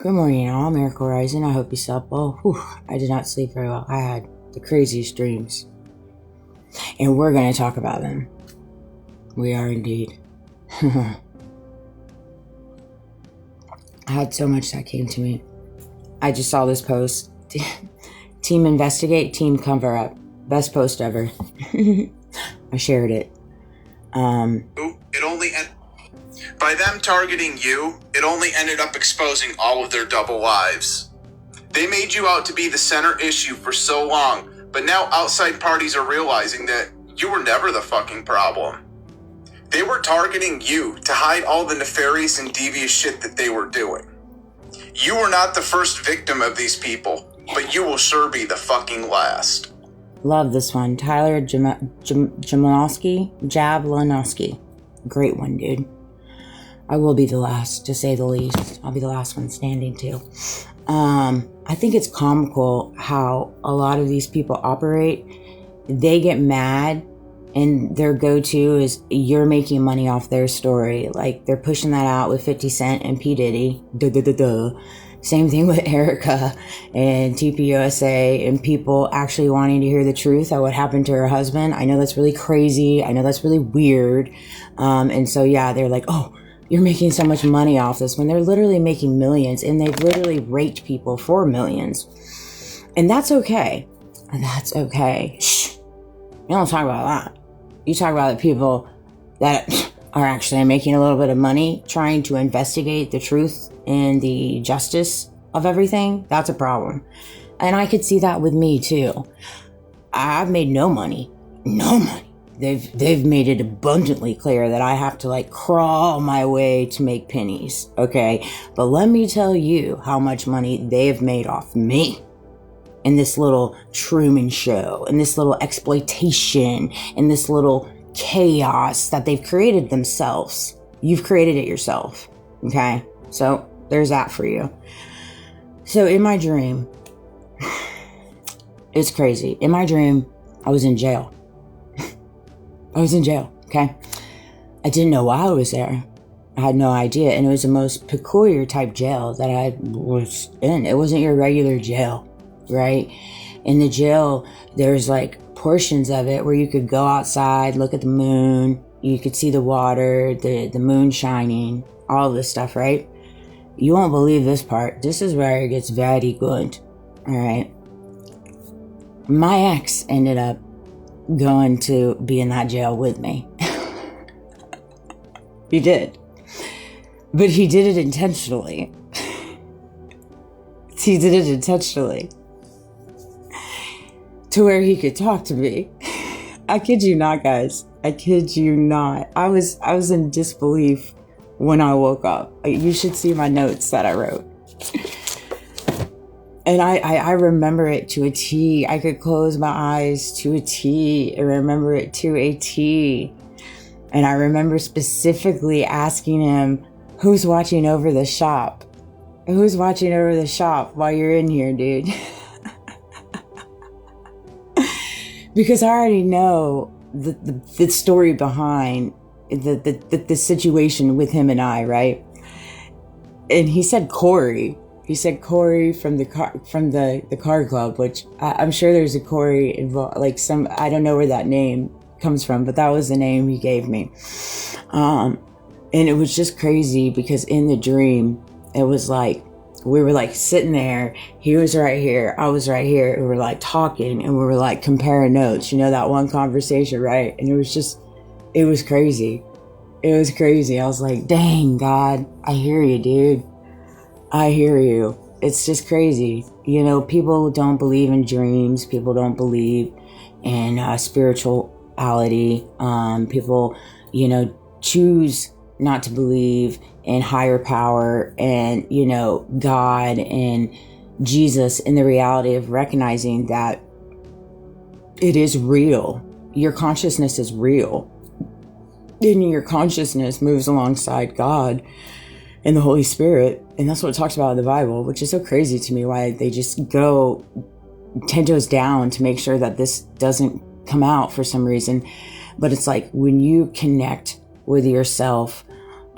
Good morning, all. Miracle Rising. I hope you slept well. Whew, I did not sleep very well. I had the craziest dreams. And we're going to talk about them. We are indeed. I had so much that came to me. I just saw this post. Team investigate, team cover up. Best post ever. I shared it. It only by them targeting you, it only ended up exposing all of their double lives. They made you out to be the center issue for so long, but now outside parties are realizing that you were never the fucking problem. They were targeting you to hide all the nefarious and devious shit that they were doing. You were not the first victim of these people, but you will sure be the fucking last. Love this one. Tyler Jablonowski. Great one, dude. I will be the last, to say the least. I'll be the last one standing, too. I think it's comical how a lot of these people operate. They get mad, and their go-to is, you're making money off their story. Like, they're pushing that out with 50 Cent and P. Diddy. Same thing with Erica and TPUSA and people actually wanting to hear the truth of what happened to her husband. I know that's really crazy. I know that's really weird. And so, yeah, they're like, oh, you're making so much money off this, when they're literally making millions, and they've literally raped people for millions. And that's okay. That's okay. Shh. You don't talk about that. You talk about the people that are actually making a little bit of money trying to investigate the truth and the justice of everything. That's a problem. And I could see that with me too. I've made no money. They've made it abundantly clear that I have to like crawl my way to make pennies. Okay. But let me tell you how much money they've made off me in this little Truman Show, in this little exploitation, in this little chaos that they've created themselves. You've created it yourself. Okay. So there's that for you. So in my dream, it's crazy. In my dream, I was in jail. Okay? I didn't know why I was there. I had no idea. And it was the most peculiar type jail that I was in. It wasn't your regular jail, right? In the jail, there's like portions of it where you could go outside, look at the moon. You could see the water, the moon shining, all this stuff, right? You won't believe this part. This is where it gets very good. All right. My ex ended up going to be in that jail with me. He did. But he did it intentionally. He did it intentionally. To where he could talk to me. I kid you not, guys. I kid you not. I was in disbelief when I woke up. You should see my notes that I wrote. And I remember it to a T. I could close my eyes to a T. I remember it to a T. And I remember specifically asking him, who's watching over the shop? Who's watching over the shop while you're in here, dude? Because I already know the story behind the situation with him and I, right? And he said Corey. He said Corey from the car club, which I'm sure there's a Corey involved. Like I don't know where that name comes from, but that was the name he gave me. And it was just crazy because in the dream, it was like we were like sitting there. He was right here. I was right here. We were like talking and we were like comparing notes. You know, that one conversation, right? And it was crazy. It was crazy. I was like, dang, God, I hear you, dude. I hear you. It's just crazy. You know, people don't believe in dreams. People don't believe in spirituality. People, you know, choose not to believe in higher power and, you know, God and Jesus, in the reality of recognizing that it is real. Your consciousness is real. And your consciousness moves alongside God and the Holy Spirit. And that's what it talks about in the Bible, which is so crazy to me, why they just go 10 toes down to make sure that this doesn't come out for some reason. But it's like when you connect with yourself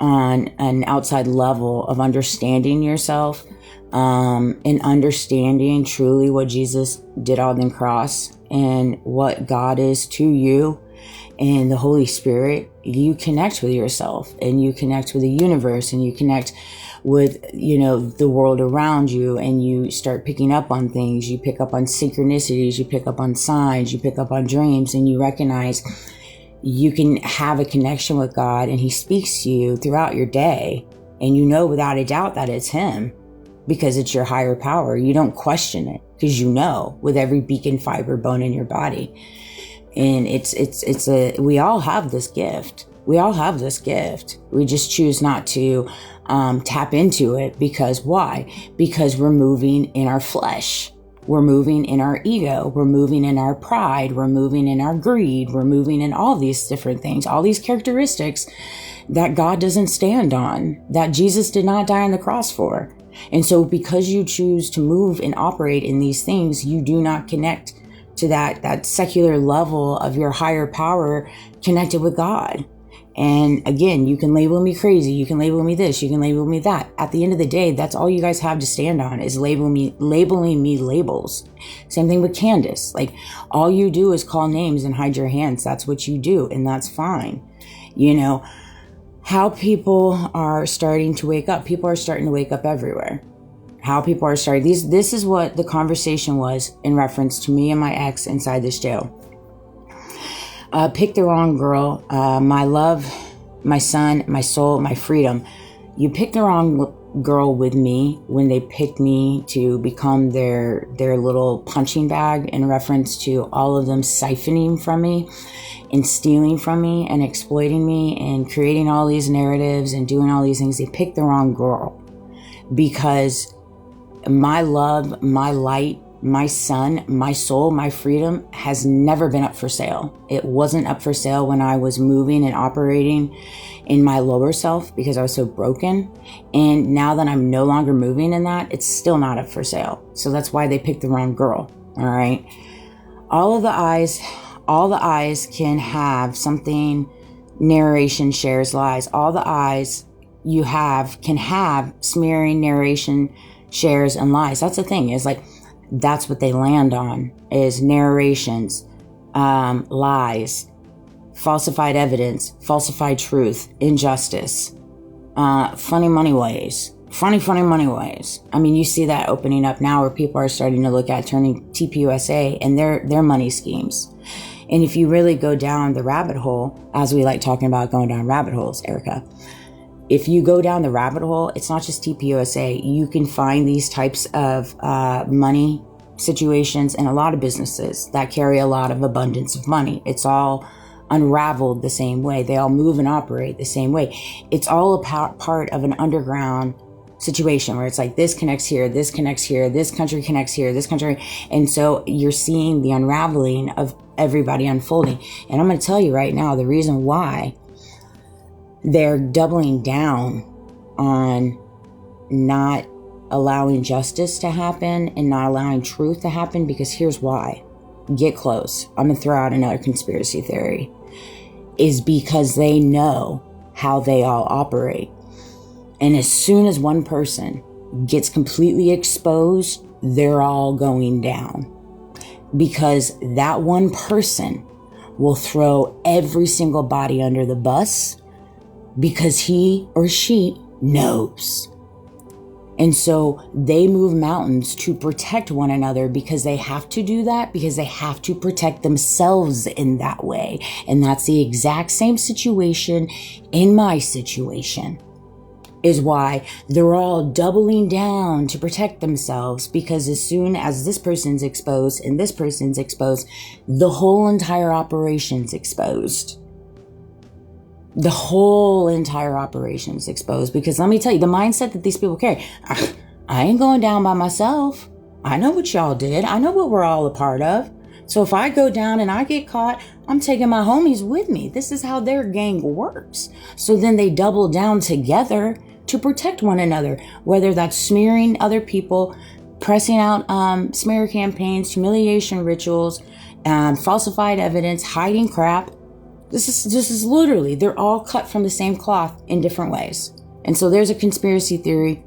on an outside level of understanding yourself, and understanding truly what Jesus did on the cross and what God is to you and the Holy Spirit, you connect with yourself and you connect with the universe and you connect with, the world around you, and you start picking up on things. You pick up on synchronicities, you pick up on signs, you pick up on dreams, and you recognize you can have a connection with God, and he speaks to you throughout your day, and you know without a doubt that it's him because it's your higher power. You don't question it because you know with every beacon, fiber, bone in your body. And we all have this gift. We all have this gift. We just choose not to tap into it. Because why? Because we're moving in our flesh. We're moving in our ego. We're moving in our pride. We're moving in our greed. We're moving in all these different things, all these characteristics that God doesn't stand on, that Jesus did not die on the cross for. And so because you choose to move and operate in these things, you do not connect to that secular level of your higher power connected with God. And again, you can label me crazy. You can label me this. You can label me that. At the end of the day, that's all you guys have to stand on is labeling me labels. Same thing with Candace. Like, all you do is call names and hide your hands. That's what you do. And that's fine. How people are starting to wake up. People are starting to wake up everywhere. How people are starting. This is what the conversation was in reference to me and my ex inside this jail. Pick the wrong girl. My love, my son, my soul, my freedom. You picked the wrong girl with me when they picked me to become their little punching bag in reference to all of them siphoning from me and stealing from me and exploiting me and creating all these narratives and doing all these things. They picked the wrong girl, because my love, my light, my son, my soul, my freedom has never been up for sale. It wasn't up for sale when I was moving and operating in my lower self because I was so broken. And now that I'm no longer moving in that, it's still not up for sale. So that's why they picked the wrong girl. All right. All the eyes can have something. Narration shares lies. All the eyes you have can have smearing, narration, shares, and lies. That's the thing, is like, that's what they land on, is narrations, lies, falsified evidence, falsified truth, injustice, funny money ways. I mean, you see that opening up now where people are starting to look at turning TPUSA and their money schemes. And if you really go down the rabbit hole, as we like talking about going down rabbit holes, Erica, if you go down the rabbit hole, it's not just TPUSA. You can find these types of money situations in a lot of businesses that carry a lot of abundance of money. It's all unraveled the same way. They all move and operate the same way. It's all a part of an underground situation where it's like, this connects here, this connects here, this country connects here, this country. And so you're seeing the unraveling of everybody unfolding. And I'm going to tell you right now, the reason why they're doubling down on not allowing justice to happen and not allowing truth to happen, because here's why. Get close. I'm going to throw out another conspiracy theory. Is because they know how they all operate. And as soon as one person gets completely exposed, they're all going down. Because that one person will throw every single body under the bus, because he or she knows. And so they move mountains to protect one another, because they have to do that, because they have to protect themselves in that way. And that's the exact same situation in my situation, is why they're all doubling down to protect themselves, because as soon as this person's exposed and this person's exposed, the whole entire operation's exposed. The whole entire operation's exposed. Because let me tell you, the mindset that these people carry, I ain't going down by myself. I know what y'all did. I know what we're all a part of. So if I go down and I get caught, I'm taking my homies with me. This is how their gang works. So then they double down together to protect one another, whether that's smearing other people, pressing out smear campaigns, humiliation rituals, falsified evidence, hiding crap, This is literally, they're all cut from the same cloth in different ways. And so there's a conspiracy theory